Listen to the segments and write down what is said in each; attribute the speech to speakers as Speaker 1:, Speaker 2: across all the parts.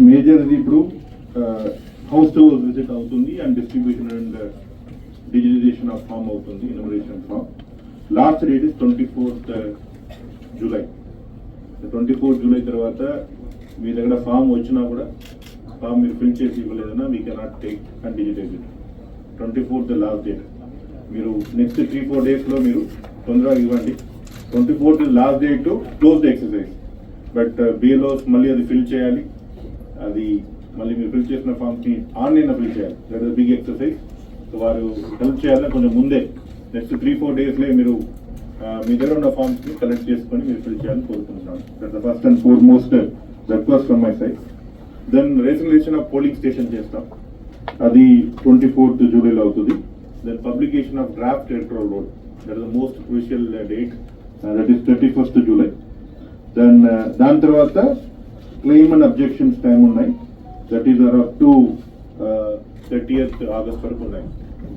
Speaker 1: మేజర్ది ఇప్పుడు house to house visit అవుతుంది and distribution and digitalisation of form అవుతుంది, enumeration form. Last date is 24th July. 24th July తర్వాత మీ దగ్గర form వచ్చినా కూడా ఫామ్ మీరు ఫిల్ చేసి ఇవ్వలేదన్నా we cannot take and digitise it. 24th last date. మీరు నెక్స్ట్ 3-4 డేస్లో మీరు తొందరగా ఇవ్వండి. 24th last date to close the exercise. But BLOs మళ్ళీ అది ఫిల్ చేయాలి. అది మళ్ళీ మీరు ఫిల్ చేసిన ఫామ్స్ని ఆన్లైన్లో ఫిల్ చేయాలి. That is big exercise. So వారు హెల్ప్ చేయాలని కొంచెం ముందే నెక్స్ట్ 3-4 డేస్లో మీరు మీ దగ్గర ఉన్న ఫామ్స్ని కలెక్ట్ చేసుకొని మీరు ఫిల్ చేయాలని కోరుకుంటున్నాను. That the first and foremost request from my side. Then rationalisation of polling station చేస్తాం, అది 24th July అవుతుంది. Then publication of draft electoral roll, that is the most crucial date, that is 31st July. దెన్ దాని తర్వాత claim and objections time ఉన్నాయి, that is up to 30th August వరకు ఉన్నాయి.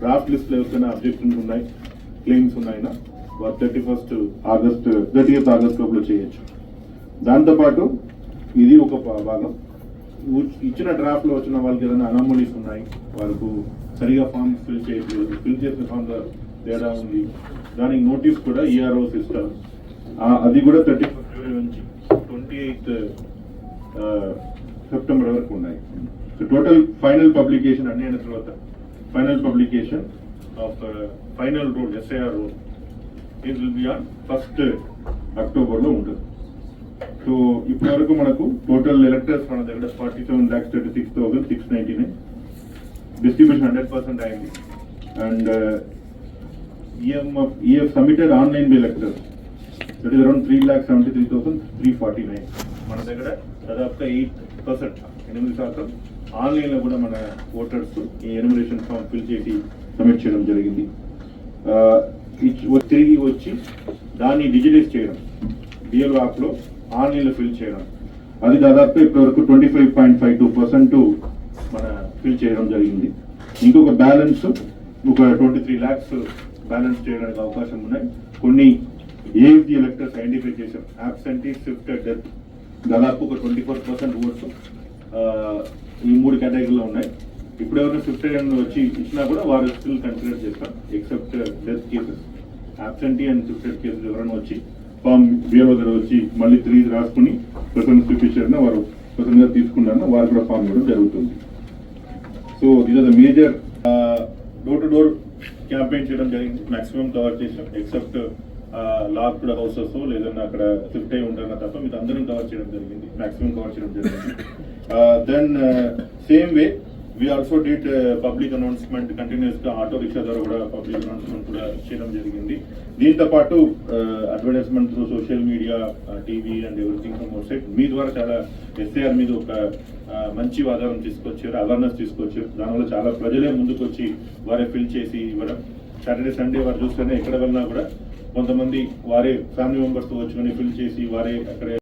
Speaker 1: Draft లిస్ట్లో ఎవరికైనా అబ్జెక్షన్స్ ఉన్నాయి, క్లెయిమ్స్ ఉన్నాయినా 30th August లోపల చేయొచ్చు. దాంతోపాటు ఇది ఒక భాగం, ఇచ్చిన డ్రాఫ్ట్లో వచ్చిన వాళ్ళకి ఏదైనా అనామలీస్ ఉన్నాయి, వాళ్ళకు సరిగా ఫామ్ ఫిల్ చేయట్లేదు, ఫిల్ చేసిన ఫామ్ తేడా ఉంది, దానికి నోటీస్ కూడా ఈఆర్ఓ సిస్టమ్, అది కూడా 31st July నుంచి 28th September వరకు ఉన్నాయి. సో టోటల్ ఫైనల్ పబ్లికేషన్ అన్ని అయిన తర్వాత final publication of final rule SIR rule it will be on 1st October ఉంటుంది. సో ఇప్పటి వరకు మనకు టోటల్ ఎలక్టర్స్ మన దగ్గర 47,36,699, డిస్ట్రిబ్యూషన్ 100% అయింది. And EF submitted online by electors, that is around 3,73,349. మన దగ్గర దాదాపుగా 8%, 8% ఆన్లైన్లో కూడా మన ఓటర్స్ ఈ ఎన్యూమరేషన్ ఫామ్ ఫిల్ చేసి సబ్మిట్ చేయడం జరిగింది. తిరిగి వచ్చి దాన్ని డిజిటైజ్ చేయడం, బిఎల్ఓ యాప్లో ఆన్లైన్లో ఫిల్ చేయడం, అది దాదాపు ఇప్పటివరకు 25.52% మన ఫిల్ చేయడం జరిగింది. ఇంకొక బ్యాలెన్స్ ఒక 23 lakhs బ్యాలెన్స్ చేయడానికి అవకాశం ఉన్నాయి. కొన్ని ఏఎఫ్డి ఎలక్టర్స్ ఐడెంటిఫై చేశాం, యాబ్సెంటీ, షిఫ్టెడ్, డెత్, దాదాపు ఒక 24% ఓట్స్ ఈ 3 కేటగిరీలో ఉన్నాయి. ఇప్పుడు ఎవరైనా షిఫ్టెడ్ అని వచ్చి ఇచ్చినా కూడా వారు స్టిల్ కన్సిడర్ చేస్తాం, except death cases. Absentee and shifted cases ఎవరైనా వచ్చి ఫామ్ బిఎల్ఓ దగ్గర వచ్చి మళ్ళీ 3 రాసుకుని పర్సన్ చూపించారన్నా వారు పర్సన్గా తీసుకున్నారన్నా వారు కూడా ఫామ్ ఇవ్వడం జరుగుతుంది. So these are the major door to door campaign చేయడం జరిగింది. మాక్సిమం కవర్ చేసాం, ఎక్సెప్ట్ లాక్డ్ హౌసెస్ లేదన్నా అక్కడ షిఫ్ట్ అయి ఉంటారన్నా తప్ప మీరు అందరం కవర్ చేయడం జరిగింది, మాక్సిమం కవర్ చేయడం జరిగింది. Then same way we also did public announcement continuous గా ఆటో రిక్షా ద్వారా కూడా పబ్లిక్ అనౌన్స్మెంట్ కూడా చేయడం జరిగింది. దీంతో పాటు advertisement through social media, TV and everything from our side. మీ ద్వారా చాలా ఎస్ఐఆర్ మీద ఒక మంచి వాతావరణం తీసుకొచ్చారు, అవేర్నెస్ తీసుకొచ్చారు. దానివల్ల చాలా ప్రజలే ముందుకు వచ్చి వారే ఫిల్ చేసి ఇవ్వడం. సాటర్డే సండే వారు చూస్తేనే ఎక్కడ వెళ్ళినా కూడా కొంతమంది వారే ఫ్యామిలీ మెంబర్స్తో వచ్చుకొని ఫిల్ చేసి వారే అక్కడే